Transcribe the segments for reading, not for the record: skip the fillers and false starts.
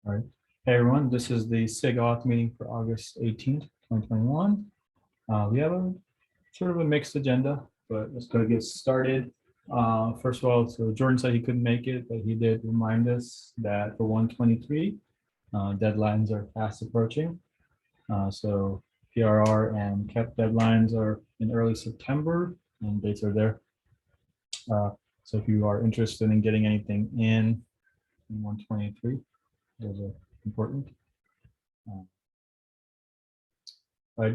All right. Hey, everyone, this is the sig-auth meeting for August 18th, 2021. We have a sort of a mixed agenda, but let's go get started. First of all, so Jordan said he couldn't make it, but he did remind us that for 123, deadlines are fast approaching. So PRR and KEP deadlines are in early September, and dates are there. So if you are interested in getting anything in 123, those are important.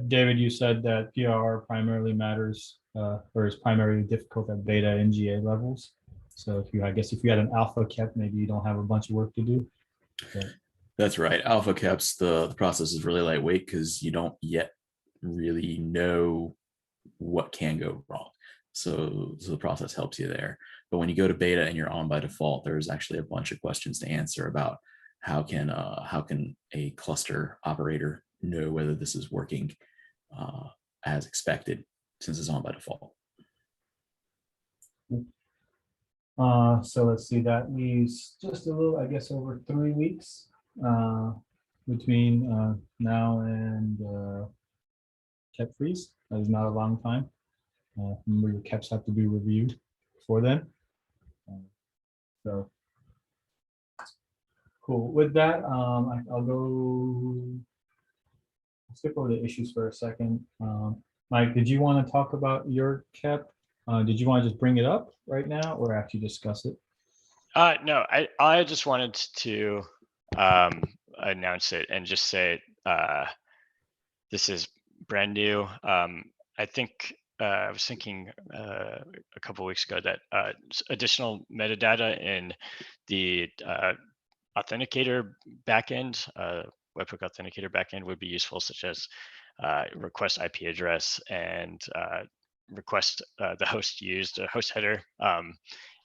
David, you said that PR primarily matters or is primarily difficult at beta and GA levels. So I guess if you had an alpha KEP, maybe you don't have a bunch of work to do. But That's right. Alpha KEPs, the process is really lightweight because you don't yet really know what can go wrong. So the process helps you there. But when you go to beta and you're on by default, there's actually a bunch of questions to answer about how can a cluster operator know whether this is working as expected since it's on by default. So let's see, that leaves just a little, I guess, over 3 weeks between now and KEP freeze. That is not a long time. Remember, your KEPs have to be reviewed before then. So cool. With that, I'll skip over the issues for a second. Mike, did you want to talk about your KEP? Did you want to just bring it up right now or after you discuss it? No, I just wanted to announce it and just say this is brand new. I think I was thinking a couple of weeks ago that additional metadata in the authenticator backend, webhook authenticator backend would be useful, such as request IP address and request the host used, a host header.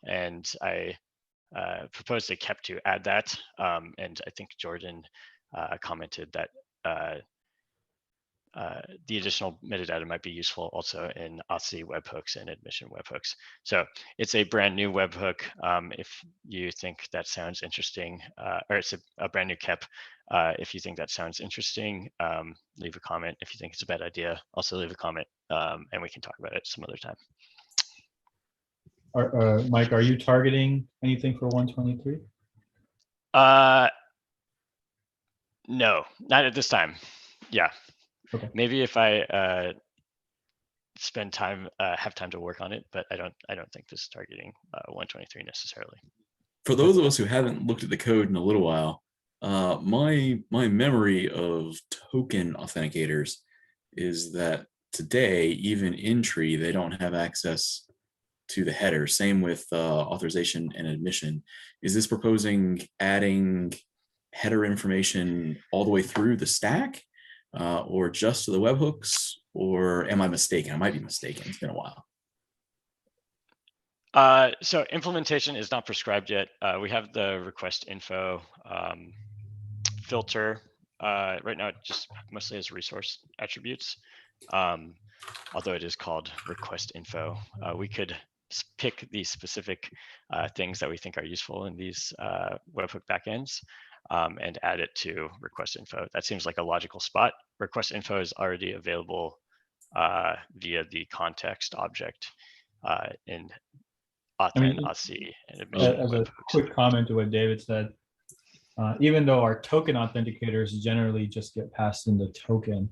And I proposed a KEP to add that. And I think Jordan commented that the additional metadata might be useful also in auth webhooks and admission webhooks. So it's a brand new webhook. If you think that sounds interesting, or it's a brand new KEP, if you think that sounds interesting, leave a comment. If you think it's a bad idea, also leave a comment, and we can talk about it some other time. Mike, are you targeting anything for 123? No, not at this time. Yeah. Okay. Maybe if I spend time, have time to work on it, but I don't think this is targeting 123 necessarily. For those of us who haven't looked at the code in a little while, my memory of token authenticators is that today, even in tree, they don't have access to the header. Same with authorization and admission. Is this proposing adding header information all the way through the stack? Or just to the webhooks, or am I mistaken? I might be mistaken. It's been a while. So implementation is not prescribed yet. We have the request info filter. Right now, it just mostly has resource attributes, although it is called request info. We could pick the specific things that we think are useful in these webhook backends. And add it to request info. That seems like a logical spot. Request info is already available via the context object in auth and auth and admission. As a quick comment to what David said, even though our token authenticators generally just get passed in the token,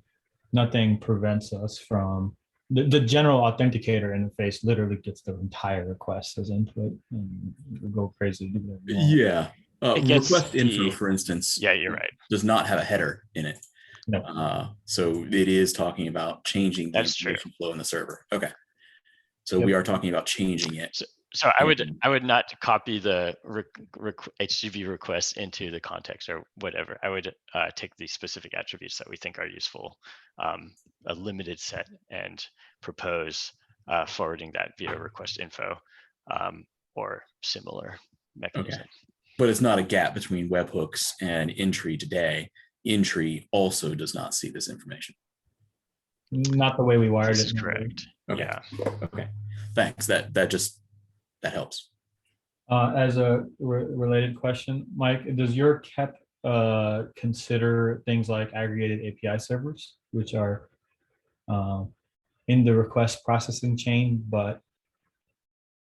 nothing prevents us from the general authenticator interface literally gets the entire request as input and we'll go crazy. Yeah. Request info, for instance, yeah, you're right, does not have a header in it. No. So it is talking about changing the information flow in the server. Okay. So we are talking about changing it. So I would not copy the HTTP request into the context or whatever. I would take the specific attributes that we think are useful, a limited set, and propose forwarding that via request info or similar mechanism. Okay. But it's not a gap between webhooks and Intree today. Intree also does not see this information. Not the way we wired it. This is correct. Okay. Yeah. Okay. Thanks. That helps. As a related question, Mike, does your KEP consider things like aggregated API servers, which are in the request processing chain, but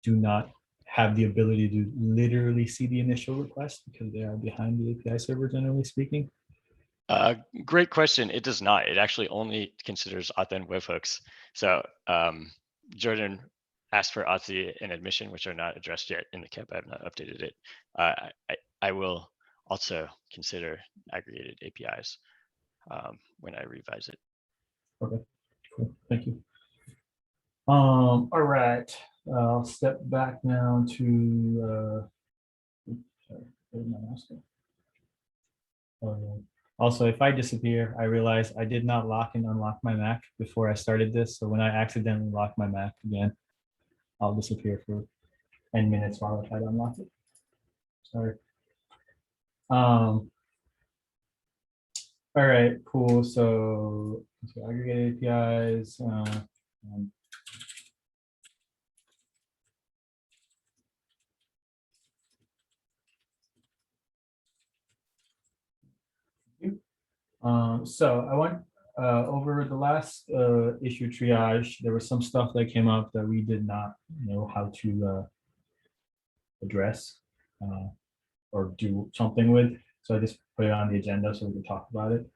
do not have the ability to literally see the initial request because they are behind the API server, generally speaking. Great question. It does not. It actually only considers auth and webhooks. So Jordan asked for auth and admission, which are not addressed yet in the KEP. I have not updated it. I will also consider aggregated APIs when I revise it. Okay, cool. Thank you. All right. I'll step back now to sorry, where's my mouse go? Also, if I disappear, I realize I did not lock and unlock my Mac before I started this. So when I accidentally lock my Mac again, I'll disappear for 10 minutes while I try to unlock it. Sorry. All right, cool. So aggregate APIs. So I went over the last issue triage. There was some stuff that came up that we did not know how to address or do something with. So I just put it on the agenda so we can talk about it.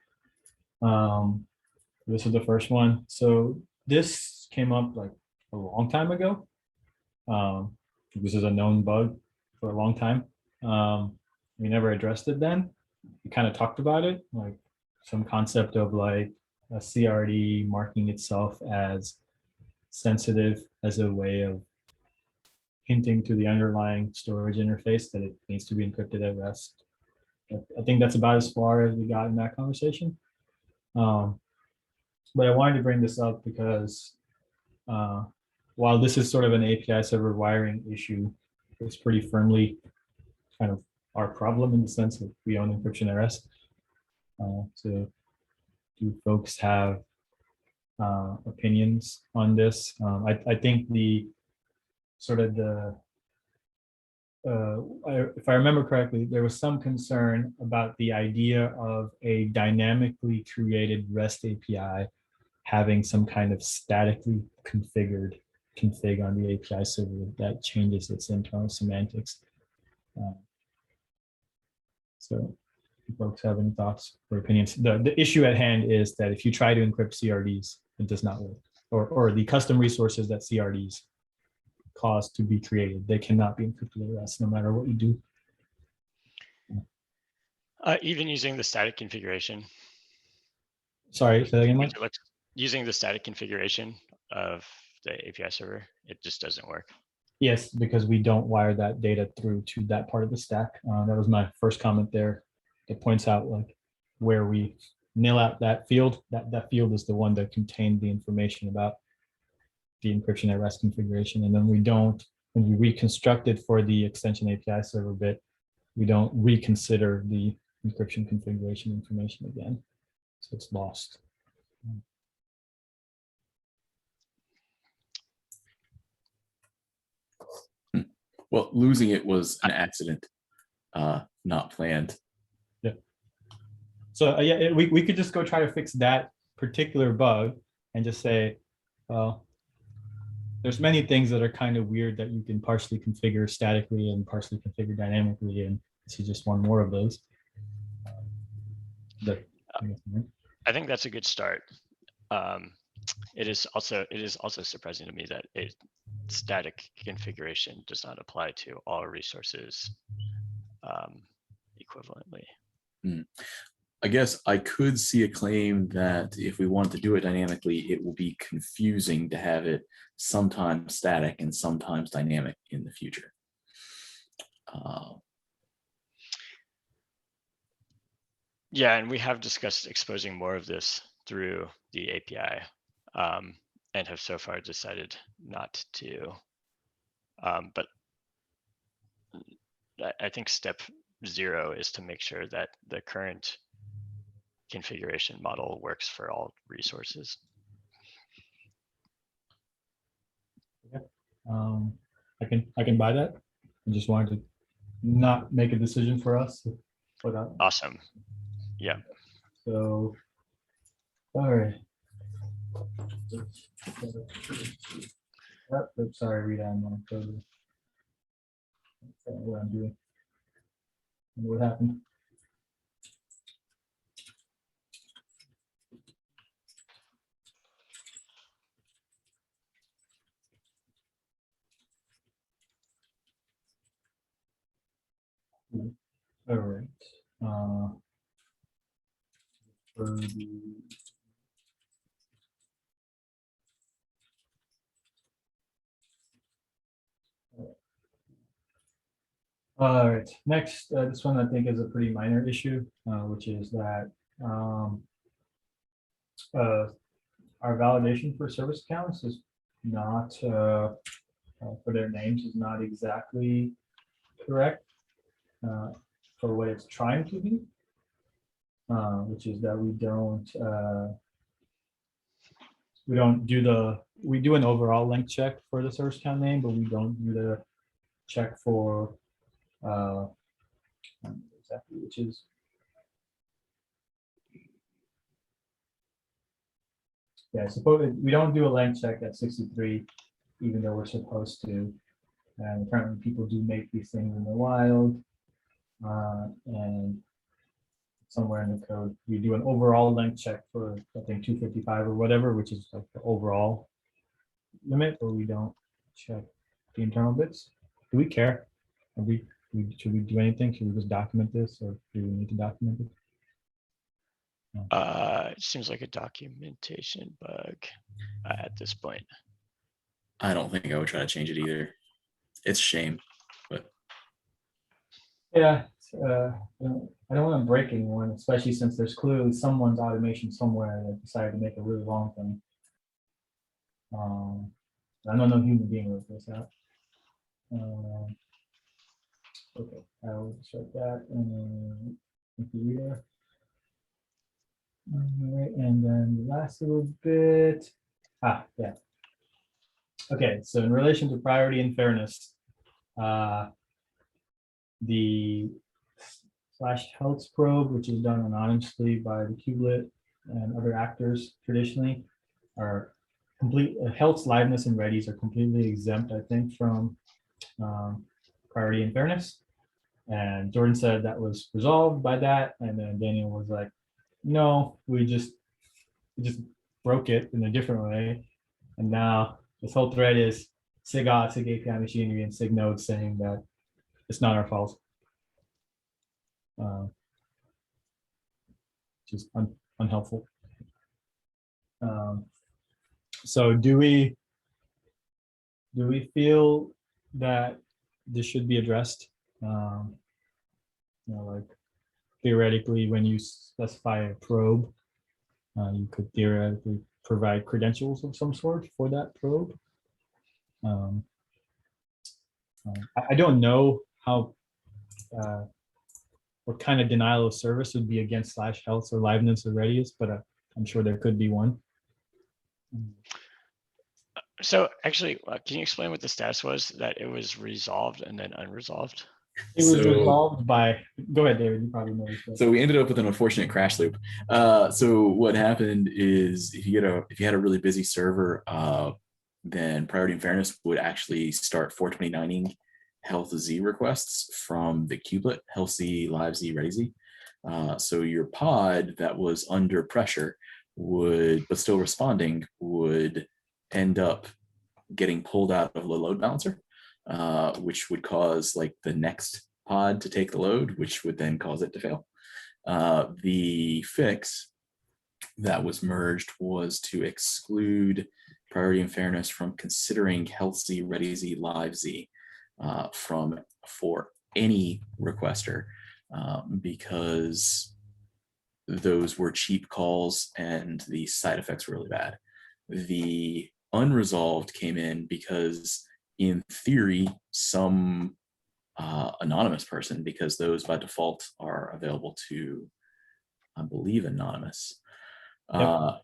This is the first one. So this came up like a long time ago. This is a known bug for a long time. We never addressed it then. We kind of talked about it, like some concept of like a CRD marking itself as sensitive as a way of hinting to the underlying storage interface that it needs to be encrypted at rest. I think that's about as far as we got in that conversation. But I wanted to bring this up because while this is sort of an API server wiring issue, it's pretty firmly kind of our problem in the sense that we own encryption at rest. So do folks have opinions on this? I think the sort of the if I remember correctly, there was some concern about the idea of a dynamically created REST API having some kind of statically configured config on the API server that changes its internal semantics. So folks have any thoughts or opinions? The issue at hand is that if you try to encrypt CRDs, it does not work. Or the custom resources that CRDs cause to be created, they cannot be encrypted at rest no matter what you do. Even using the static configuration. Sorry, say that again, Mike? Using the static configuration of the API server, it just doesn't work. Yes, because we don't wire that data through to that part of the stack. That was my first comment there. It points out like where we nail out that field. That field is the one that contained the information about the encryption at rest configuration. And then we don't, when we reconstruct it for the extension API server bit, we don't reconsider the encryption configuration information again. So it's lost. Well, losing it was an accident, not planned. Yeah. So yeah, we could just go try to fix that particular bug and just say, well, there's many things that are kind of weird that you can partially configure statically and partially configure dynamically, and this is just one more of those. I think that's a good start. It is also surprising to me that a static configuration does not apply to all resources equivalently. I guess I could see a claim that if we want to do it dynamically, it will be confusing to have it sometimes static and sometimes dynamic in the future. Yeah, and we have discussed exposing more of this through the API and have so far decided not to. But I think step 0 is to make sure that the current configuration model works for all resources. Yeah. I can buy that. I just wanted to not make a decision for us. But, Awesome. Yeah. so, all right. Oops, sorry, Rita, I'm on code. What I'm doing. What happened? All right. For the all right, next, this one I think is a pretty minor issue, which is that our validation for service accounts is not for their names is not exactly correct for what it's trying to be, which is that we don't do we do an overall length check for the service account name, but we don't do the check for exactly, which is suppose we don't do a length check at 63, even though we're supposed to. And apparently people do make these things in the wild. And somewhere in the code, we do an overall length check for, I think, 255 or whatever, which is like the overall limit, but we don't check the internal bits. Do we care? Should we do anything? Should we just document this, or do we need to document it? It seems like a documentation bug at this point. I don't think I would try to change it either. It's a shame, but yeah, I don't want to break anyone, especially since there's clearly someone's automation somewhere that decided to make a really long thing. I don't know human being wrote this out. Okay, I will start that and then computer. All right, and then the last little bit. Yeah. Okay, so in relation to priority and fairness, the /health probe, which is done anonymously by the kubelet and other actors traditionally, are complete. Health's liveness and readies are completely exempt, I think, from priority and fairness. And Jordan said that was resolved by that, and then Daniel was like, "No, we just broke it in a different way." And now this whole thread is sig-auth, sig-API machinery, and sig-node saying that it's not our fault. Which is unhelpful. So do we feel that this should be addressed? Like theoretically, when you specify a probe, you could theoretically provide credentials of some sort for that probe. I don't know how what kind of denial of service would be against /health or liveness or readiest, but I'm sure there could be one. So actually, can you explain what the status was, that it was resolved and then unresolved? It was resolved by, go ahead, David, you probably know this. So we ended up with an unfortunate crash loop. So what happened is if you had a really busy server, then priority and fairness would actually start 429ing health Z requests from the kubelet, health Z, live Z, ready Z. So your pod that was under pressure but still responding, would end up getting pulled out of the load balancer, which would cause like the next pod to take the load, which would then cause it to fail. The fix that was merged was to exclude priority and fairness from considering health Z, ready Z, live Z for any requester, because those were cheap calls and the side effects were really bad. The unresolved came in because in theory, some anonymous person, because those by default are available to, I believe, anonymous,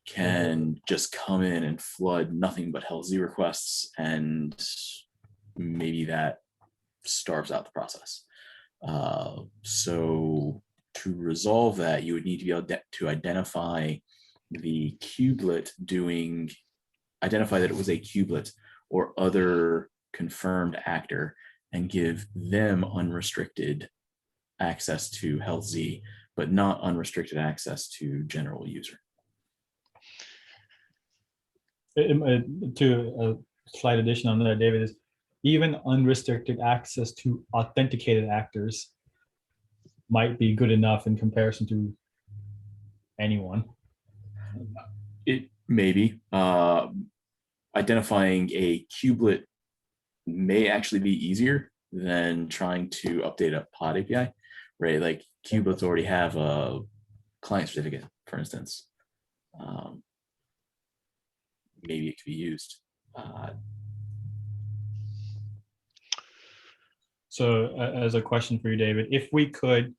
can just come in and flood nothing but health Z requests, and maybe that starves out the process. So to resolve that, you would need to be able to identify the kubelet identify that it was a kubelet or other confirmed actor and give them unrestricted access to health Z, but not unrestricted access to general user. To a slight addition on that, David, is even unrestricted access to authenticated actors might be good enough in comparison to anyone. It maybe identifying a kubelet may actually be easier than trying to update a pod API, right? Like kubelets already have a client certificate, for instance. Maybe it could be used. So as a question for you, David, if we could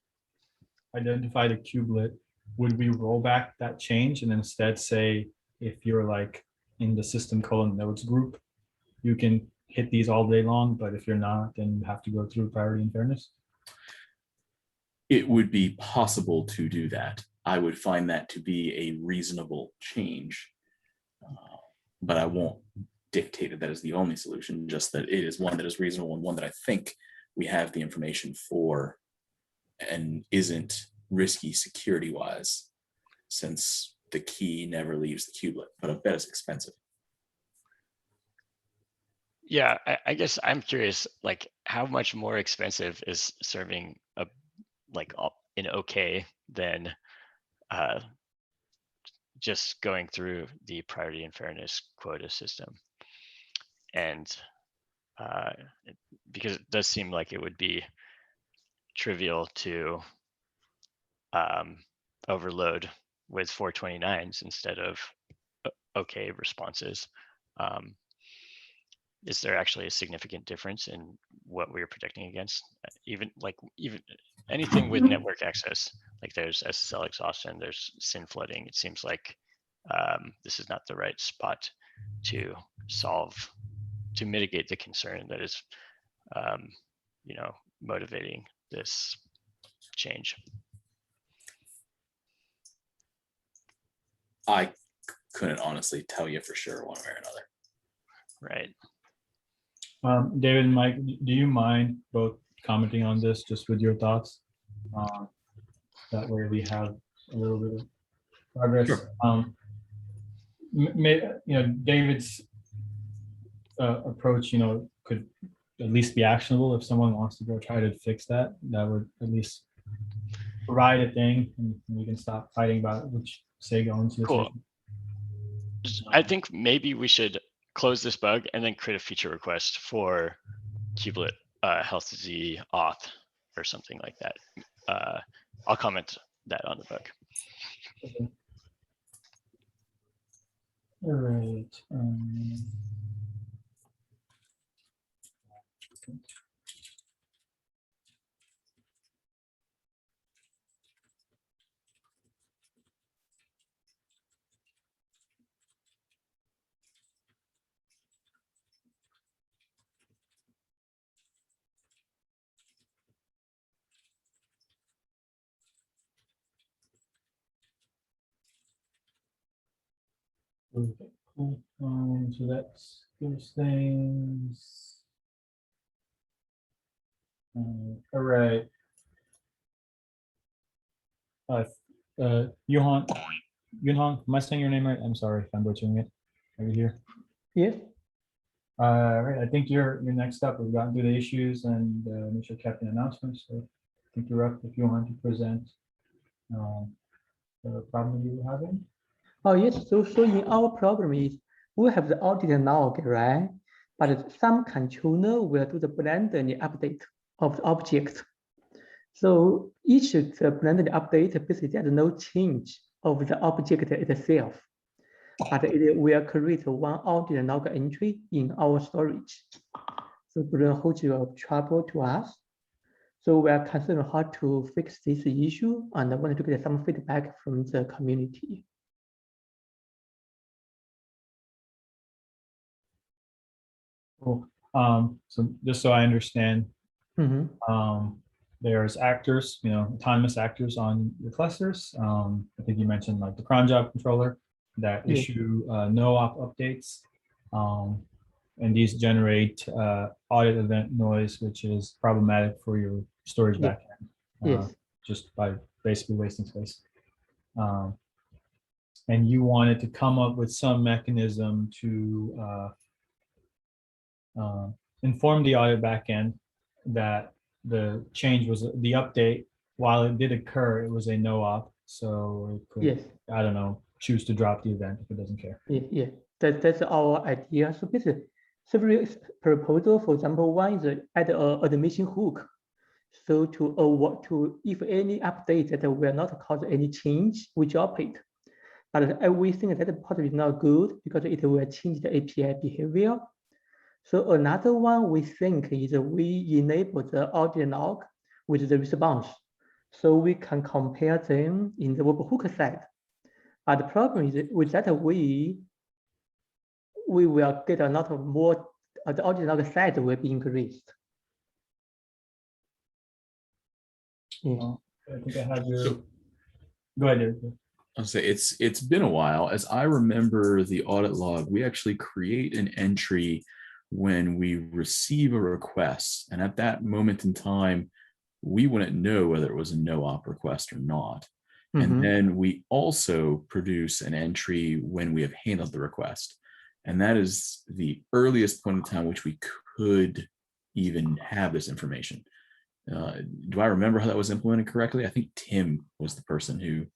identify the kubelet, would we roll back that change and instead say, if you're like in the system colon nodes group, you can hit these all day long, but if you're not, then you have to go through priority and fairness? It would be possible to do that. I would find that to be a reasonable change, but I won't dictate that as the only solution, just that it is one that is reasonable and one that I think we have the information for and isn't risky security-wise, since the key never leaves the kubelet, but I bet it's expensive. Yeah, I guess I'm curious, like how much more expensive is serving an OK than just going through the priority and fairness quota system? And because it does seem like it would be trivial to overload with 429s instead of OK responses. Is there actually a significant difference in what we're protecting against? Even anything with network access, like there's SSL exhaustion, there's SYN flooding. It seems like this is not the right spot to mitigate the concern that is, motivating this change. I couldn't honestly tell you for sure one way or another. Right. David and Mike, do you mind both commenting on this just with your thoughts? That way we have a little bit of progress. Sure. David's approach, could at least be actionable if someone wants to go try to fix that. That would at least provide a thing, and we can stop fighting about it, which sig owns your Cool. system. I think maybe we should close this bug and then create a feature request for kubelet health Z auth or something like that. I'll comment that on the bug. Okay. All right. Okay, cool. So that's those things. All right. Johan, am I saying your name right? I'm sorry if I'm butchering it. Are you here? Yes. Right. I think you're next up. We've gotten through the issues and make sure captain announcements. So I think you're up if you want to present the problem you were having. Oh, yes. So in our problem is we have the audit log, right? But some controller will do the blended update of the object. So each the blended update, basically there's no change of the object itself, but it will create one audit log entry in our storage. So it will hold you trouble to us. So we are concerned how to fix this issue and I wanted to get some feedback from the community. Cool. So just so I understand, Mm-hmm. there's actors, autonomous actors on your clusters. I think you mentioned like the cron job controller that Yeah. issue no op updates. And these generate audit event noise, which is problematic for your storage Yeah. backend, Yes. just by basically wasting space. And you wanted to come up with some mechanism to inform the audit backend that the change was the update. While it did occur, it was a no op, so it could, Yes. I don't know, choose to drop the event if it doesn't care. Yeah. That's our idea. So basically, several proposal. For example, one is add a admission hook. So to if any update that will not cause any change, we drop it. But we think that possibly is not good because it will change the API behavior. So another one we think is we enable the audit log with the response. So we can compare them in the webhook side. But the problem is with that we will get a lot of more, the audit log size will be increased. Yeah. I think I have your. So- Go ahead. David. I'll say it's been a while. As I remember the audit log, we actually create an entry when we receive a request. And at that moment in time, we wouldn't know whether it was a no op request or not. And then we also produce an entry when we have handled the request. And that is the earliest point in time which we could even have this information. Do I remember how that was implemented correctly? I think Tim was the person who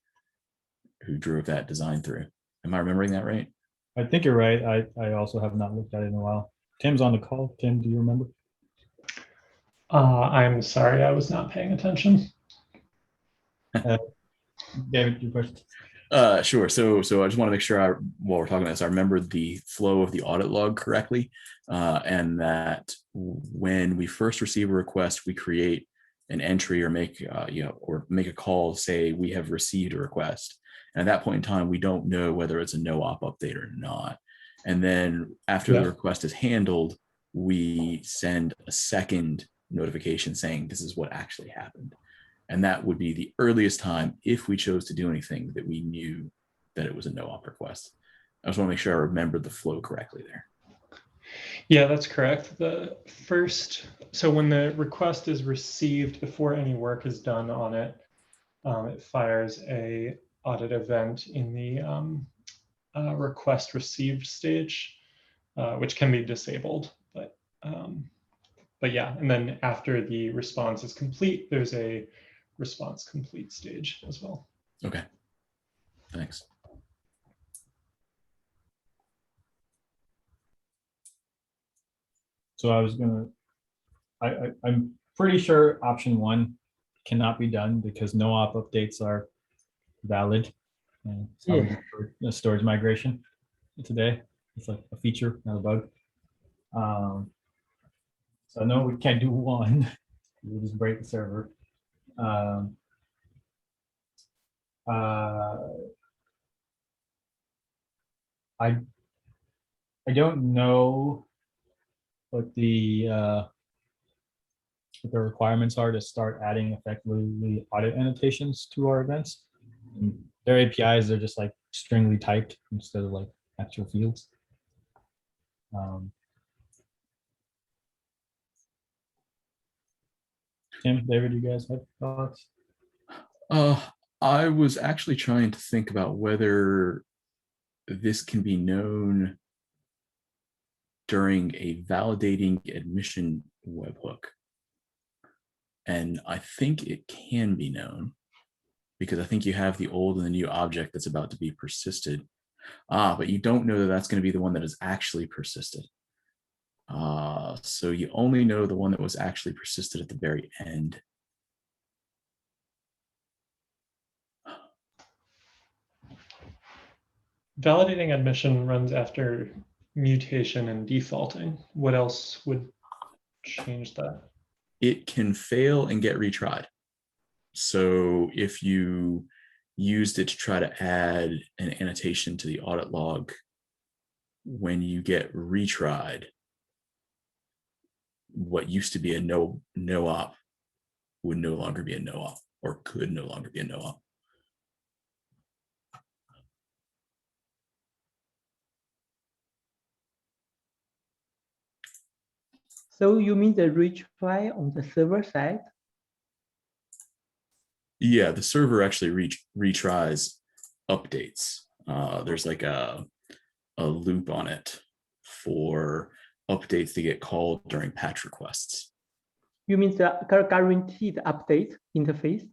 drove that design through. Am I remembering that right? I think you're right. I also have not looked at it in a while. Tim's on the call. Tim, do you remember? I'm sorry, I was not paying attention. David, your question. Sure. So I just want to make sure while we're talking about this, I remember the flow of the audit log correctly, and that when we first receive a request, we create an entry or make a call, say we have received a request. And at that point in time, we don't know whether it's a no op update or not. And then after the request is handled, we send a second notification saying this is what actually happened. And that would be the earliest time, if we chose to do anything, that we knew that it was a no op request. I just want to make sure I remembered the flow correctly there. Yeah, that's correct. So when the request is received, before any work is done on it, it fires a audit event in the request received stage, which can be disabled. But yeah, and then after the response is complete, there's a response complete stage as well. Okay, thanks. So I'm pretty sure option one cannot be done because no op updates are valid. It's how we do a storage migration today. It's like a feature, not a bug. So no, we can't do one. We'll just break the server. I don't know what the requirements are to start adding effectively audit annotations to our events. And their APIs, they're just like stringly typed instead of like actual fields. Tim, David, you guys have thoughts? I was actually trying to think about whether this can be known during a validating admission webhook. And I think it can be known because I think you have the old and the new object that's about to be persisted. But you don't know that that's going to be the one that is actually persisted. So you only know the one that was actually persisted at the very end. Validating admission runs after mutation and defaulting. What else would change that? It can fail and get retried. So if you used it to try to add an annotation to the audit log, when you get retried, what used to be a no op would no longer be a no-op or could no longer be a no-op. So you mean the retry on the server side? Yeah, the server actually retries updates. There's like a loop on it for updates to get called during patch requests. You mean the guaranteed update interface?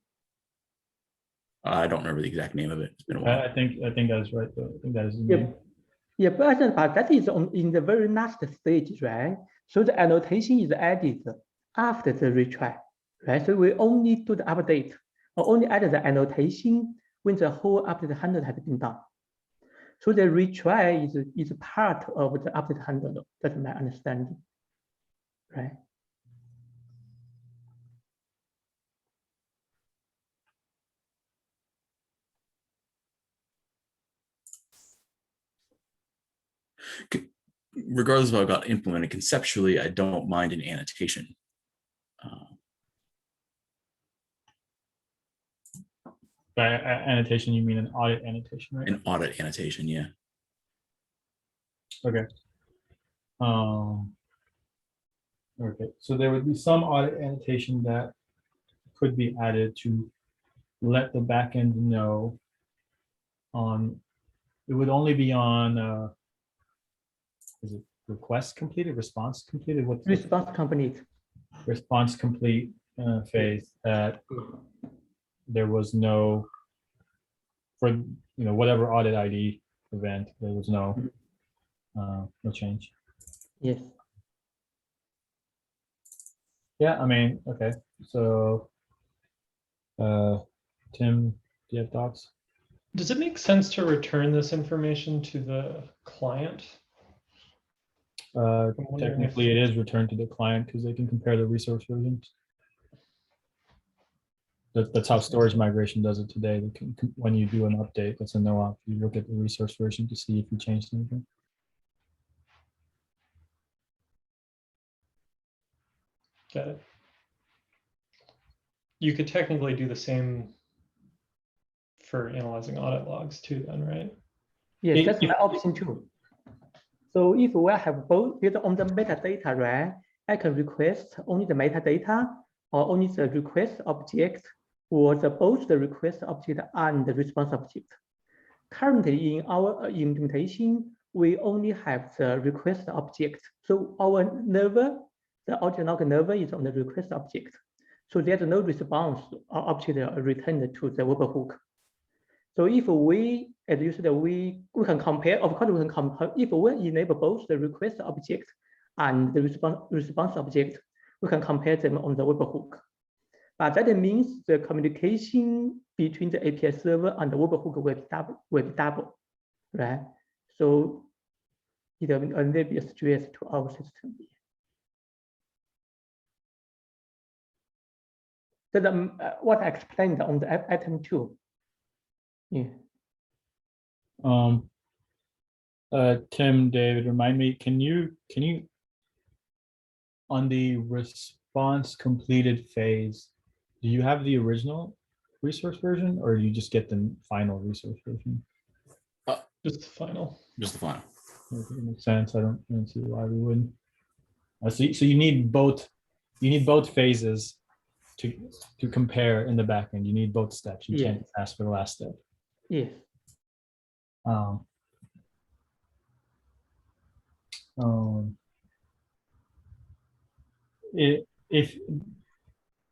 I don't remember the exact name of it. It's been a while. I think that's right. Though. I think that is the Yeah, name. yeah, but that is in the very last stage, right? So the annotation is added after the retry, right? So we only do the update or only add the annotation when the whole update handle has been done. So the retry is part of the update handle. That's my understanding, right? Regardless of how it got implemented, conceptually, I don't mind an annotation. By annotation, you mean an audit annotation, right? An audit annotation, yeah. Okay. Okay. So there would be some audit annotation that could be added to let the backend know on. It would only be on. Is it request completed, response completed? What's the Response complete. response complete phase that there was no, for whatever audit ID event, there was no change. Yes. Yeah, I mean, okay. So Tim, do you have thoughts? Does it make sense to return this information to the client? I'm wondering Technically, if- it is returned to the client because they can compare the resource versions. That's how storage migration does it today. They can, when you do an update, that's a no-op. You look at the resource version to see if you changed anything. Got it. You could technically do the same for analyzing audit logs too, then, right? Yes, If- that's my option too. So if we have both based on the metadata, right, I can request only the metadata or only the request object or both the request object and the response object. Currently in our implementation, we only have the request object. So our nerver, the audit log nerver is on the request object. So there's no response or object returned to the webhook. So if we, as you said, we can compare, of course we can compare, if we enable both the request object and the response object, we can compare them on the webhook. But that means the communication between the API server and the webhook will be double, right? So it will be a stress to our system. That's what I explained on the item 2. Yeah. Tim, David, remind me, can you on the response completed phase, do you have the original resource version or do you just get the final resource version? Just the final. Just the final. If it makes sense. I don't see why we wouldn't. So you need both. You need both phases to compare in the backend. You need both steps. You can't ask for the last step. Yes.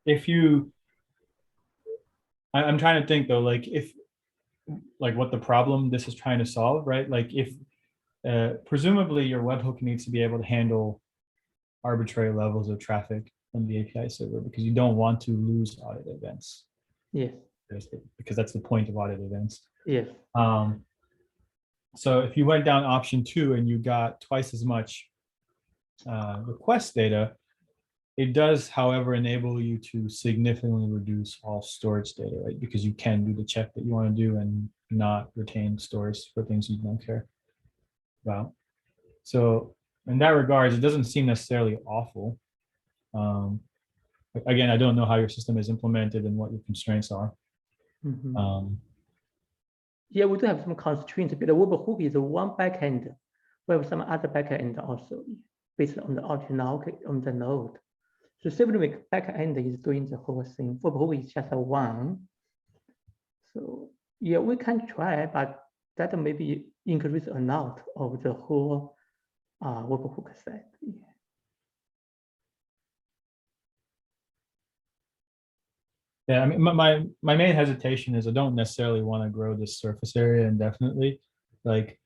If you, I'm trying to think though, like what the problem this is trying to solve, right? Like if presumably your webhook needs to be able to handle arbitrary levels of traffic from the API server because you don't want to lose audit events. Yes. Because that's the point of audit events. Yes. So if you went down option 2 and you got twice as much request data, it does, however, enable you to significantly reduce all storage data, right? Because you can do the check that you want to do and not retain stores for things you don't care about. So in that regards, it doesn't seem necessarily awful. again, I don't know how your system is implemented and what your constraints are. Mhm. Yeah, we do have some constraints, but the webhook is one backend. We have some other backend also based on the on the node. So several backend is doing the whole thing. Webhook is just a one. So yeah, we can try, but that maybe increase a lot of the whole webhook set. Yeah. Yeah, I mean, my main hesitation is I don't necessarily want to grow this surface area indefinitely. Like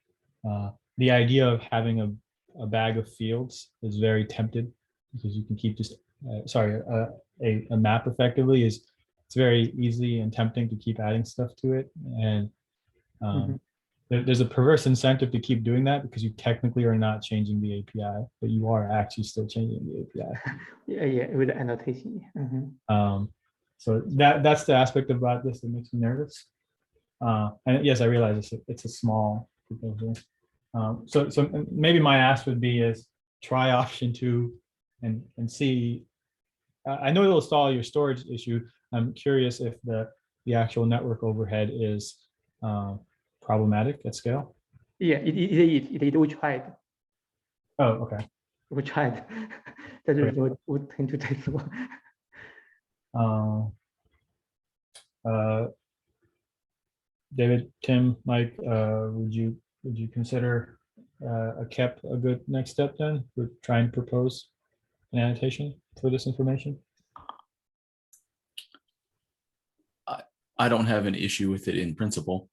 the idea of having a bag of fields is very tempted because you can keep just a map effectively is it's very easy and tempting to keep adding stuff to it, and there's a perverse incentive to keep doing that because you technically are not changing the API, but you are actually still changing the API. Yeah, with the annotation. So that's the aspect about this that makes me nervous. And yes, I realize it's a small proposal. So maybe my ask would be is try option 2 and see. I know it'll solve your storage issue. I'm curious if the actual network overhead is problematic at scale. Yeah, it is. We tried. Oh, okay. We tried. That is what we tend to take one. David, Tim, Mike, would you consider a KEP a good next step then? We're trying to propose an annotation for this information. I don't have an issue with it in principle.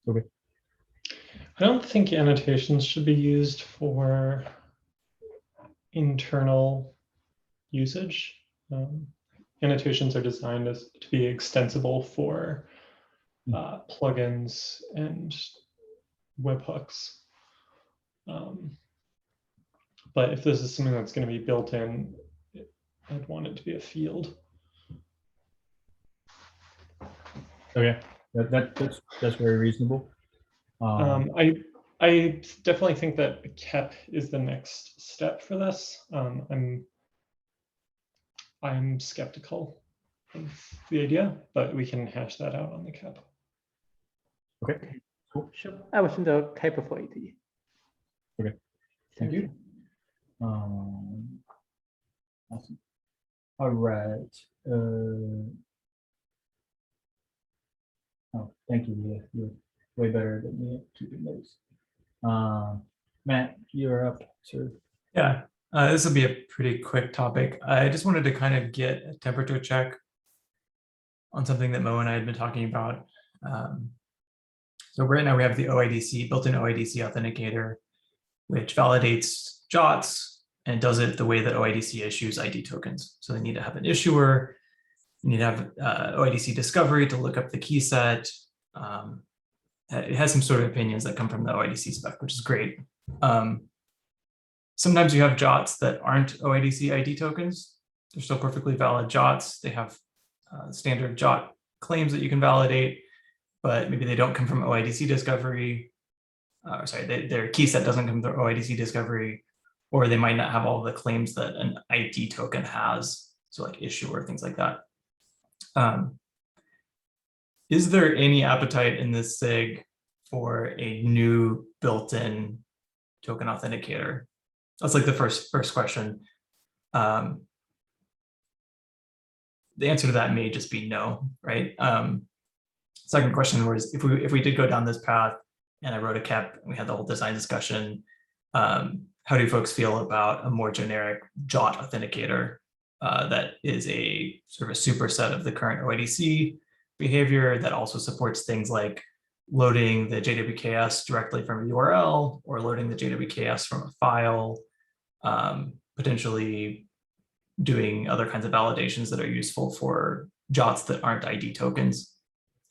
Okay. I don't think annotations should be used for internal usage. Annotations are designed to be extensible for plugins and webhooks. But if this is something that's going to be built in, I'd want it to be a field. Okay, that's very reasonable. I definitely think that KEP is the next step for this. I'm skeptical of the idea, but we can hash that out on the KEP. Okay, cool. Sure. I will send the KEP for it. Okay, thank you. Awesome. All right. Oh, thank you, Leah. You're way better than me at keeping those. Matt, you're up, sir. Yeah, this will be a pretty quick topic. I just wanted to kind of get a temperature check on something that Mo and I had been talking about. So right now we have the OIDC, built-in OIDC authenticator, which validates JOTs and does it the way that OIDC issues ID tokens. So they need to have an issuer, you need to have OIDC discovery to look up the key set. It has some sort of opinions that come from the OIDC spec, which is great. Sometimes you have JOTs that aren't OIDC ID tokens. They're still perfectly valid JOTs. They have standard JOT claims that you can validate, but maybe they don't come from OIDC discovery. Their key set doesn't come from OIDC discovery, or they might not have all the claims that an ID token has. So like issuer, things like that. Is there any appetite in this SIG for a new built-in token authenticator? That's like the first question. The answer to that may just be no, right? Second question was if we did go down this path and I wrote a KEP and we had the whole design discussion, how do folks feel about a more generic JOT authenticator that is a sort of a superset of the current OIDC behavior that also supports things like loading the JWKS directly from a URL or loading the JWKS from a file, potentially doing other kinds of validations that are useful for JOTs that aren't ID tokens.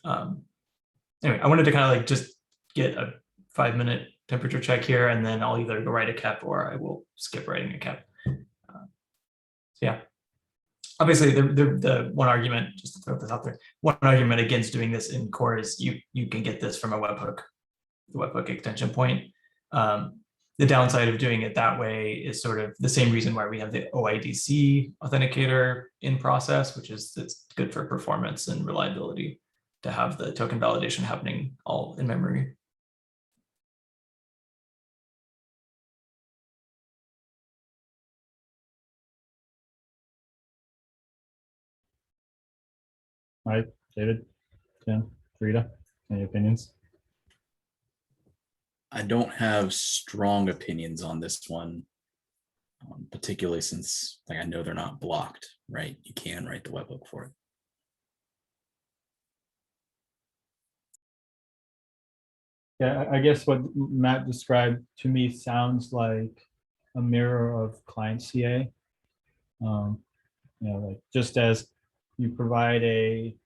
Anyway, I wanted to kind of like just get a 5-minute temperature check here, and then I'll either go write a KEP or I will skip writing a KEP. So yeah, obviously the one argument, just to throw this out there, one argument against doing this in core is you can get this from a webhook, the webhook extension point. the downside of doing it that way is sort of the same reason why we have the OIDC authenticator in process, which is it's good for performance and reliability to have the token validation happening all in memory. All right, David, Tim, Frida, any opinions? I don't have strong opinions on this one, particularly since like I know they're not blocked, right? You can write the webhook for it. Yeah, I guess what Matt described to me sounds like a mirror of client CA. Like just as you provide a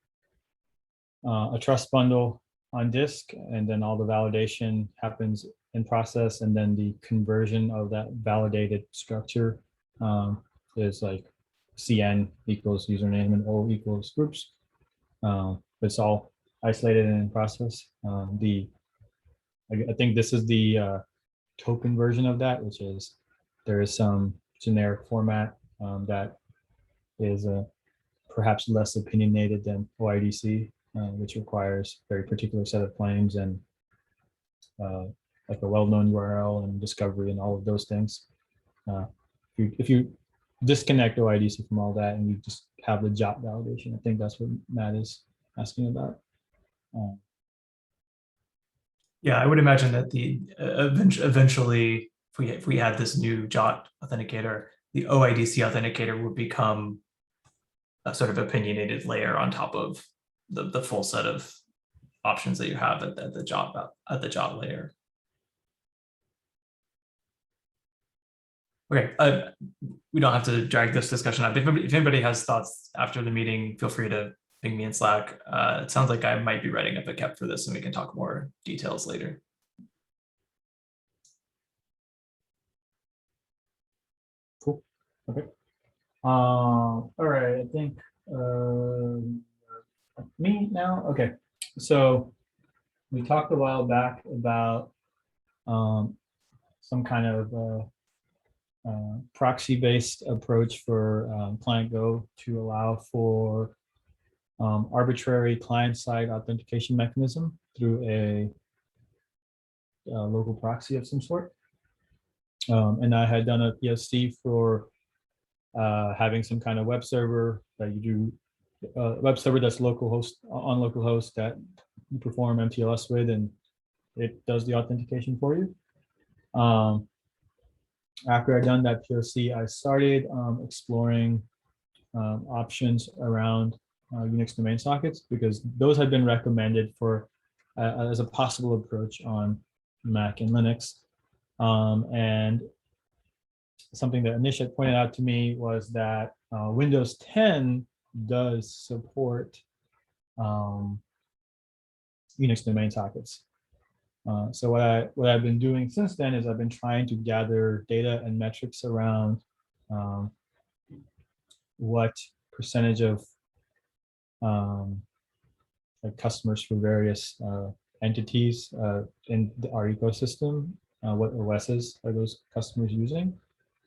trust bundle on disk, and then all the validation happens in process, and then the conversion of that validated structure is like CN equals username and O equals groups. It's all isolated and in process. I think this is the token version of that, which is there is some generic format that is perhaps less opinionated than OIDC, which requires a very particular set of claims and like a well-known URL and discovery and all of those things. If you disconnect OIDC from all that and you just have the JOT validation, I think that's what Matt is asking about. Yeah, I would imagine that the eventually, if we had this new JOT authenticator, the OIDC authenticator would become a sort of opinionated layer on top of the full set of options that you have at the JOT layer. Okay, we don't have to drag this discussion up. If anybody has thoughts after the meeting, feel free to ping me in Slack. It sounds like I might be writing up a KEP for this, and we can talk more details later. Cool. Okay. All right. I think me now. Okay. So we talked a while back about some kind of proxy-based approach for client Go to allow for arbitrary client-side authentication mechanism through a local proxy of some sort. And I had done a POC for having some kind of web server that you do, web server that's localhost on localhost that you perform MTLS with, and it does the authentication for you. After I'd done that POC, I started exploring options around Unix domain sockets, because those had been recommended for as a possible approach on Mac and Linux. And something that Anish had pointed out to me was that Windows 10 does support Unix domain sockets. So what I've been doing since then is I've been trying to gather data and metrics around what percentage of like customers for various entities in our ecosystem, what OSs are those customers using,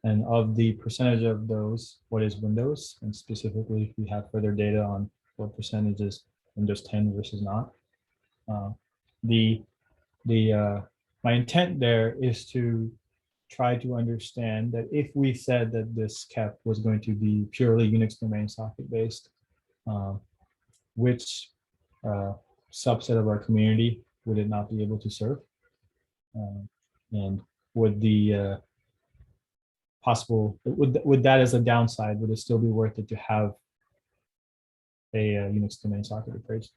and of the percentage of those, what is Windows, and specifically if we have further data on what percentage is Windows 10 versus not. My intent there is to try to understand that if we said that this KEP was going to be purely Unix domain socket based, which subset of our community would it not be able to serve? And would the would that as a downside, would it still be worth it to have a Unix domain socket approach,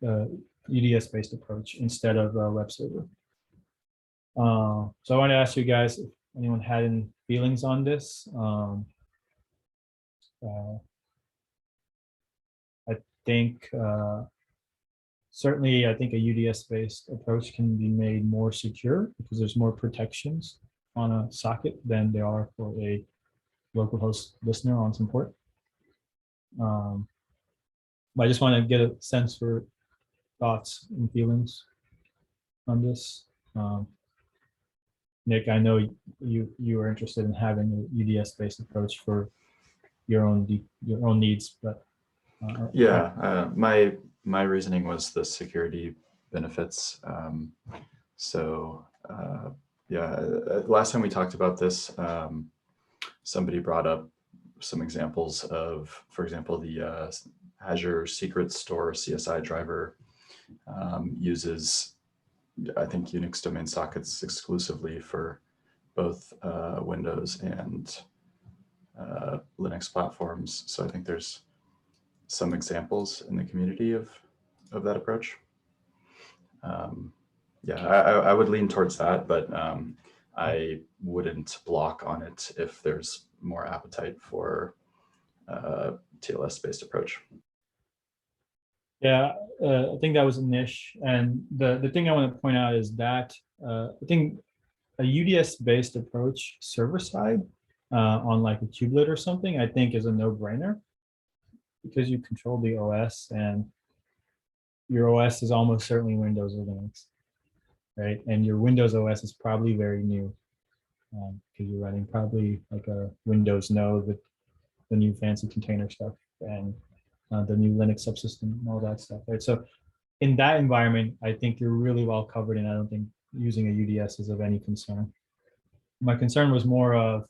UDS based approach instead of a web server? So I want to ask you guys if anyone had any feelings on this. I think certainly I think a UDS based approach can be made more secure because there's more protections on a socket than there are for a localhost listener on some port. But I just want to get a sense for thoughts and feelings on this. Nick, I know you were interested in having a UDS-based approach for your own needs, but Yeah, my reasoning was the security benefits. Yeah, last time we talked about this, somebody brought up some examples of, for example, the Azure Secret Store CSI driver uses, I think, Unix domain sockets exclusively for both Windows and Linux platforms. So I think there's some examples in the community of that approach. Yeah, I would lean towards that, but I wouldn't block on it if there's more appetite for TLS-based approach. yeah, I think that was a niche. And the thing I want to point out is that I think a UDS-based approach server side on like a kubelet or something, I think is a no-brainer because you control the OS and your OS is almost certainly Windows or Linux, right? And your Windows OS is probably very new because you're running probably like a Windows node with the new fancy container stuff and the new Linux subsystem and all that stuff, right? So in that environment, I think you're really well covered, and I don't think using a UDS is of any concern. My concern was more of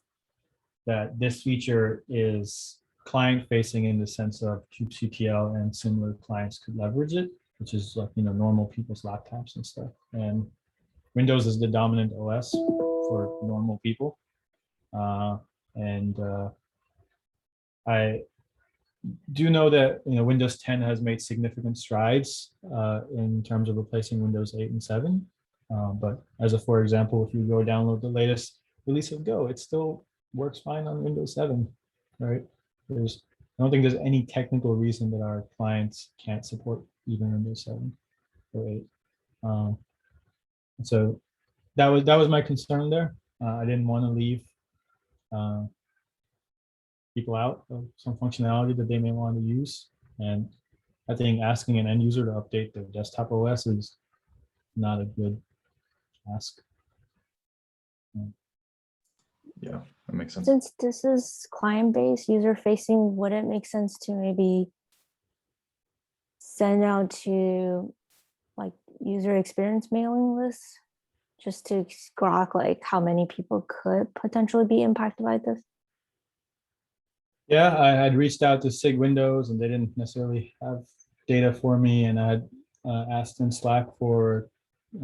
that this feature is client facing in the sense of kubectl and similar clients could leverage it, which is like, you know, normal people's laptops and stuff. And Windows is the dominant OS for normal people. I do know that, you know, Windows 10 has made significant strides in terms of replacing Windows 8 and 7. But as a, for example, if you go download the latest release of Go, it still works fine on Windows 7, right? I don't think there's any technical reason that our clients can't support even Windows 7 or 8. So that was my concern there. I didn't want to leave people out of some functionality that they may want to use. And I think asking an end user to update their desktop OS is not a good ask. Yeah, that makes sense. Since this is client-based, user-facing, would it make sense to maybe send out to like user experience mailing lists just to grok like how many people could potentially be impacted by this? Yeah, I had reached out to Sig Windows and they didn't necessarily have data for me, and I had asked in Slack for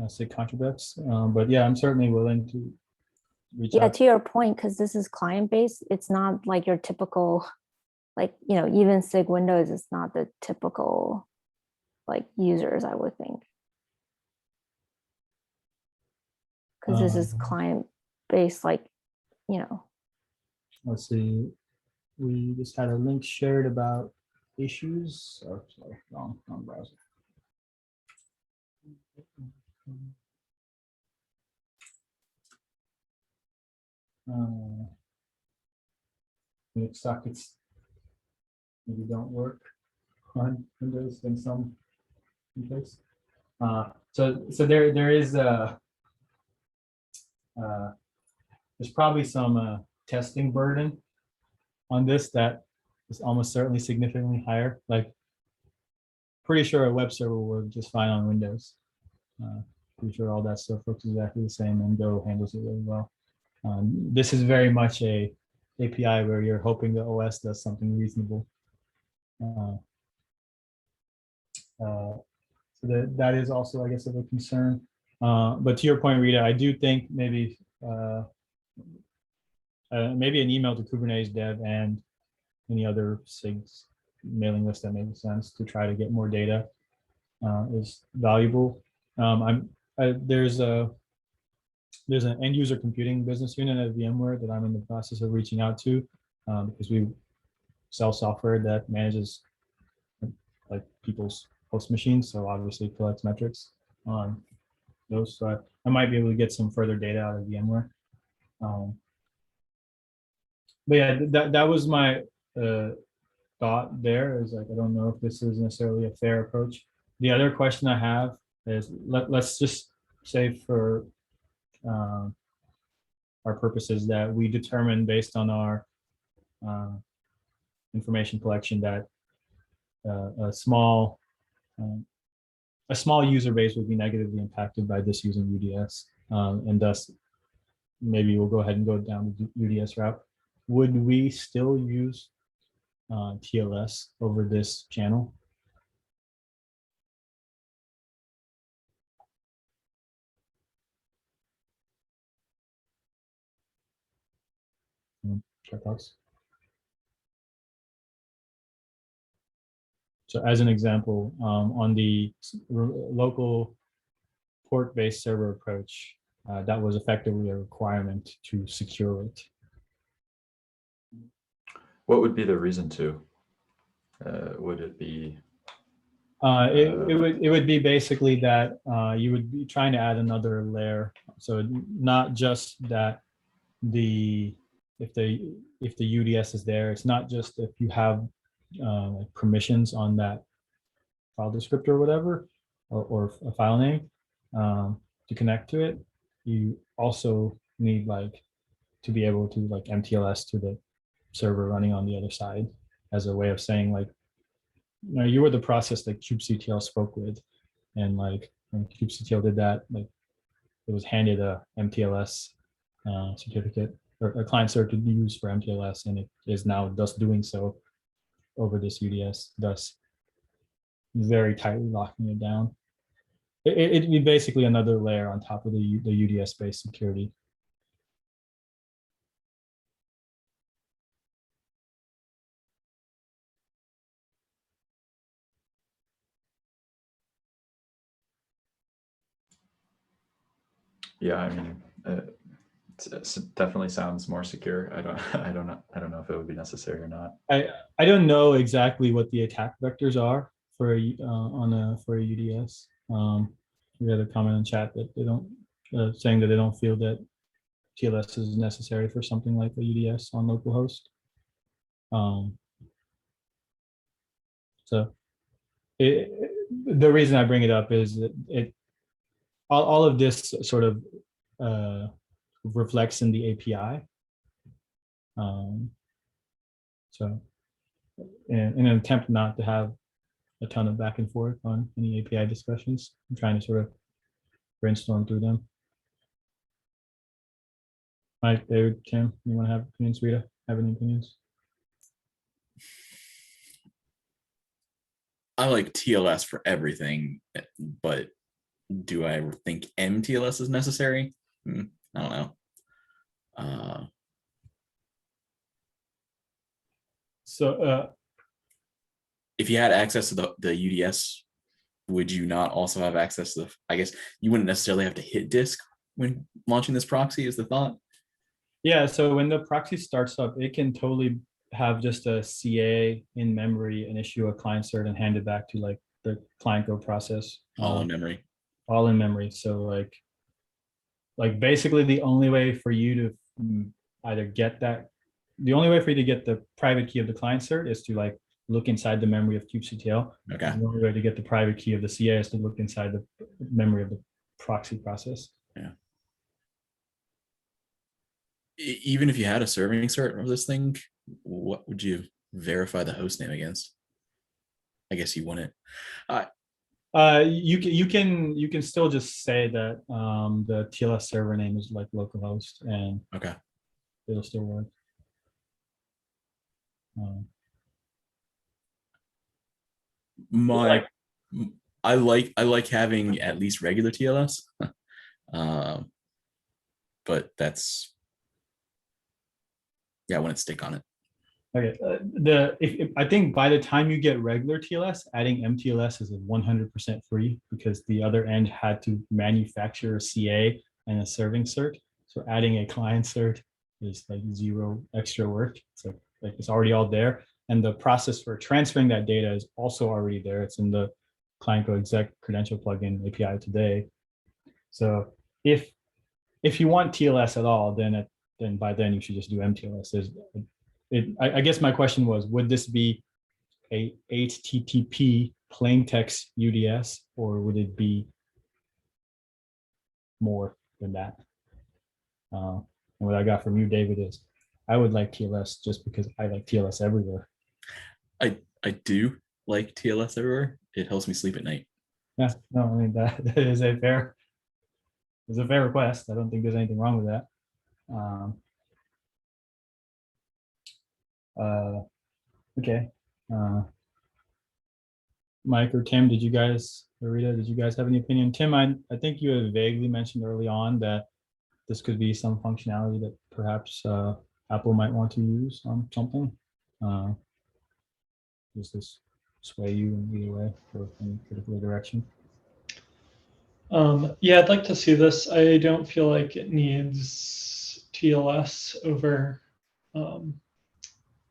Sig contributors. But yeah, I'm certainly willing to reach out. To your point, because this is client-based, it's not like your typical, like, you know, even Sig Windows is not the typical like users, I would think. Because this is client-based, like, you know. Let's see. We just had a link shared about issues. Oh, sorry, wrong browser. Linux sockets maybe don't work on Windows in some place. So there is there's probably some testing burden on this that is almost certainly significantly higher. Like, pretty sure a web server will work just fine on Windows. Pretty sure all that stuff looks exactly the same, and Go handles it really well. This is very much a API where you're hoping the OS does something reasonable. So that is also, I guess, of a concern. But to your point, Rita, I do think maybe maybe an email to Kubernetes dev and any other SIGs mailing list that makes sense to try to get more data is valuable. There's an end user computing business unit at VMware that I'm in the process of reaching out to because we sell software that manages like people's host machines, so obviously collects metrics on those. So I might be able to get some further data out of VMware. But yeah, that was my thought there, is like, I don't know if this is necessarily a fair approach. The other question I have is, let's just say for our purposes that we determine based on our information collection that a small user base would be negatively impacted by this using UDS, and thus maybe we'll go ahead and go down the UDS route. Would we still use TLS over this channel? Check thoughts. So as an example, on the local port-based server approach, that was effectively a requirement to secure it. What would be the reason to? Would it be? It would be basically that you would be trying to add another layer. So not just that if the UDS is there, it's not just if you have like permissions on that file descriptor or whatever, or a file name to connect to it. You also need like to be able to like MTLS to the server running on the other side as a way of saying like, you were the process that kubectl spoke with, and like when kubectl did that, like it was handed a MTLS certificate or a client cert to use for MTLS, and it is now thus doing so over this UDS, thus very tightly locking it down. It'd be basically another layer on top of the UDS-based security. Yeah, I mean, it definitely sounds more secure. I don't know if it would be necessary or not. I don't know exactly what the attack vectors are for for a UDS. We had a comment in chat that they don't saying that they don't feel that TLS is necessary for something like a UDS on localhost. So the reason I bring it up is that all of this sort of reflects in the API. So in an attempt not to have a ton of back and forth on any API discussions, I'm trying to sort of brainstorm through them. Mike, David, Tim, you want to have opinions? Rita, have any opinions? I like TLS for everything, but do I think MTLS is necessary? I don't know. So if you had access to the UDS, would you not also have access to I guess you wouldn't necessarily have to hit disk when launching this proxy, is the thought? yeah, so when the proxy starts up, it can totally have just a CA in memory and issue a client cert and hand it back to like the client go process. All in memory. All in memory. So like basically the only way for you to either get that, the only way for you to get the private key of the client cert is to like look inside the memory of kubectl. Okay. The only way to get the private key of the CA is to look inside the memory of the proxy process. Yeah. Even if you had a serving cert of this thing, what would you verify the host name against? I guess you wouldn't. You can still just say that the TLS server name is like localhost, and Okay. it'll still work. I like having at least regular TLS, but that's I wouldn't stick on it. Okay, I think by the time you get regular TLS, adding MTLS is 100% free because the other end had to manufacture a CA and a serving cert. So adding a client cert is like zero extra work. So like it's already all there, and the process for transferring that data is also already there. It's in the client go exec credential plugin API today. So if you want TLS at all, then by then you should just do MTLS. I guess my question was, would this be a HTTP plain text UDS, or would it be more than that? And what I got from you, David, is I would like TLS just because I like TLS everywhere. I do like TLS everywhere. It helps me sleep at night. Yeah, no, I mean that is a fair request. I don't think there's anything wrong with that. Okay. Mike or Tim, did you guys, or Rita, did you guys have any opinion? Tim, I think you had vaguely mentioned early on that this could be some functionality that perhaps Apple might want to use on something. Does this sway you in either way or any particular direction? Yeah, I'd like to see this. I don't feel like it needs TLS over a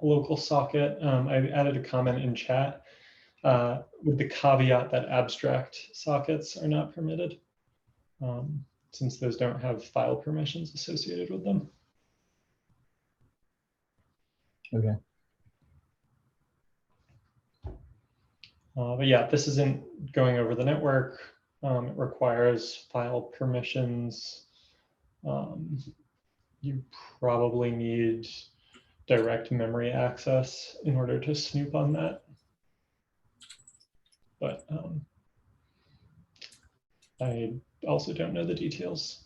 local socket. I added a comment in chat with the caveat that abstract sockets are not permitted, since those don't have file permissions associated with them. Okay. But yeah, this isn't going over the network. It requires file permissions. You probably need direct memory access in order to snoop on that. But I also don't know the details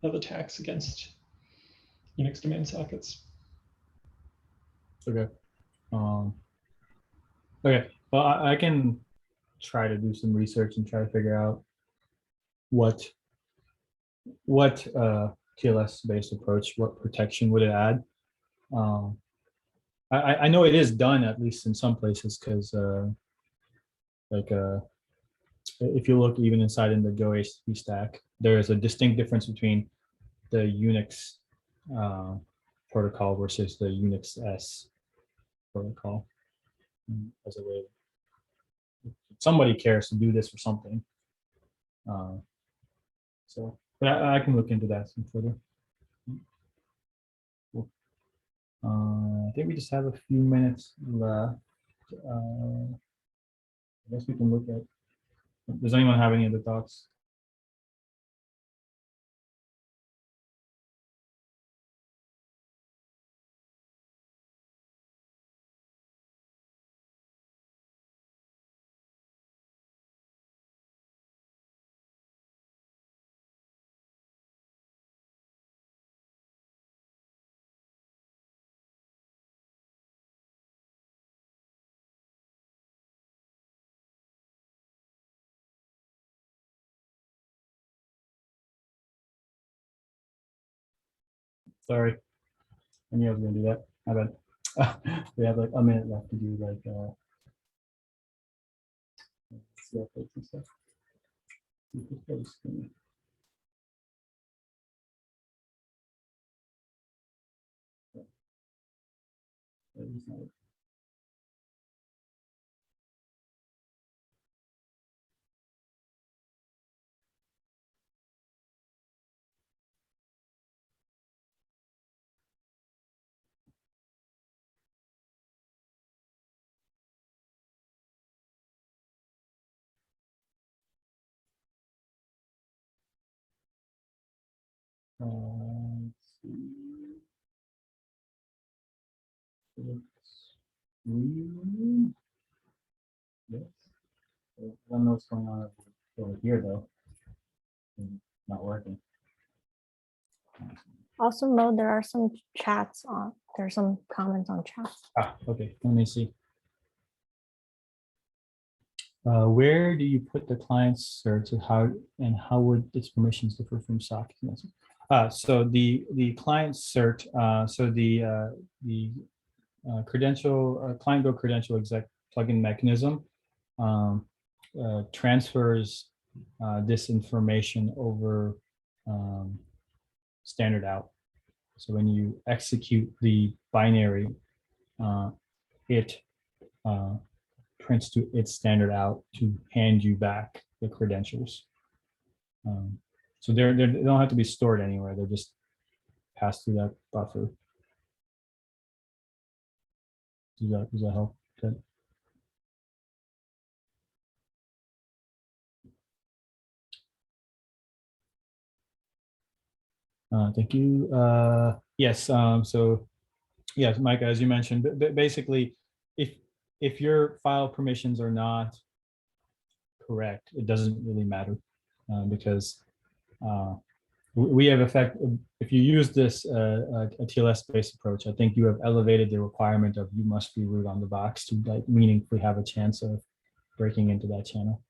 of attacks against Unix domain sockets. Okay. Okay. Well, I can try to do some research and try to figure out what TLS based approach, what protection would it add. I know it is done at least in some places because if you look even inside in the Go HTTP stack, there is a distinct difference between the Unix protocol versus the Unix S protocol. As a way, if somebody cares to do this for something. So, but I can look into that some further. Cool. I think we just have a few minutes left. I guess we can look at. Does anyone have any other thoughts? Sorry, I knew I was gonna do that. My bad. We have like a minute left to do like CFAs and stuff. Let's see. Yes. I don't know what's going on over here though. Not working. Also, Mo, there are some chats on, there's some comments on chat. Okay, let me see. Where do you put the client search and how would its permissions differ from sockets? So the client cert, so the credential client go credential exec plugin mechanism transfers this information over standard out. So when you execute the binary, it prints to its standard out to hand you back the credentials. So they don't have to be stored anywhere. They're just passed through that buffer. Does that help? Good. Thank you. Yes. So yes, Mike, as you mentioned, basically, if your file permissions are not correct, it doesn't really matter because we have effect. If you use this a TLS-based approach, I think you have elevated the requirement of you must be root on the box to like meaningfully have a chance of breaking into that channel.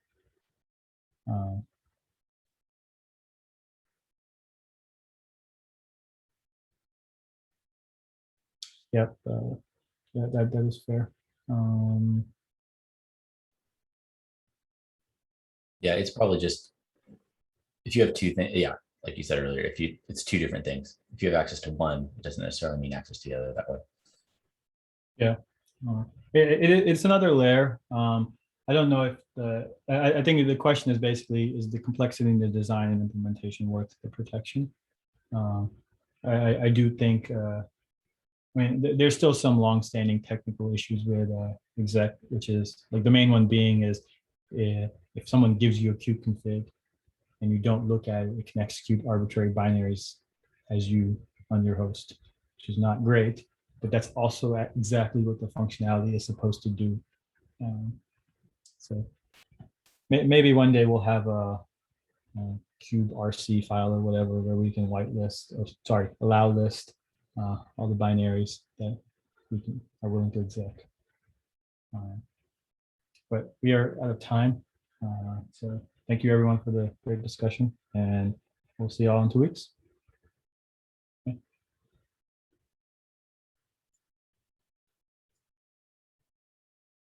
Yep, that is fair. Yeah, it's probably just if you have two things. Yeah, like you said earlier, if it's two different things. If you have access to one, it doesn't necessarily mean access to the other that way. Yeah, it's another layer. I don't know if I think the question is basically, is the complexity in the design and implementation worth the protection? I do think, I mean, there's still some long-standing technical issues with exec, which is like the main one being is if someone gives you a cube config and you don't look at it, it can execute arbitrary binaries as you on your host, which is not great, but that's also exactly what the functionality is supposed to do. So maybe one day we'll have a cube RC file or whatever where we can whitelist, or sorry, allow list all the binaries that we are willing to exec. But we are out of time. So thank you everyone for the great discussion, and we'll see you all in 2 weeks.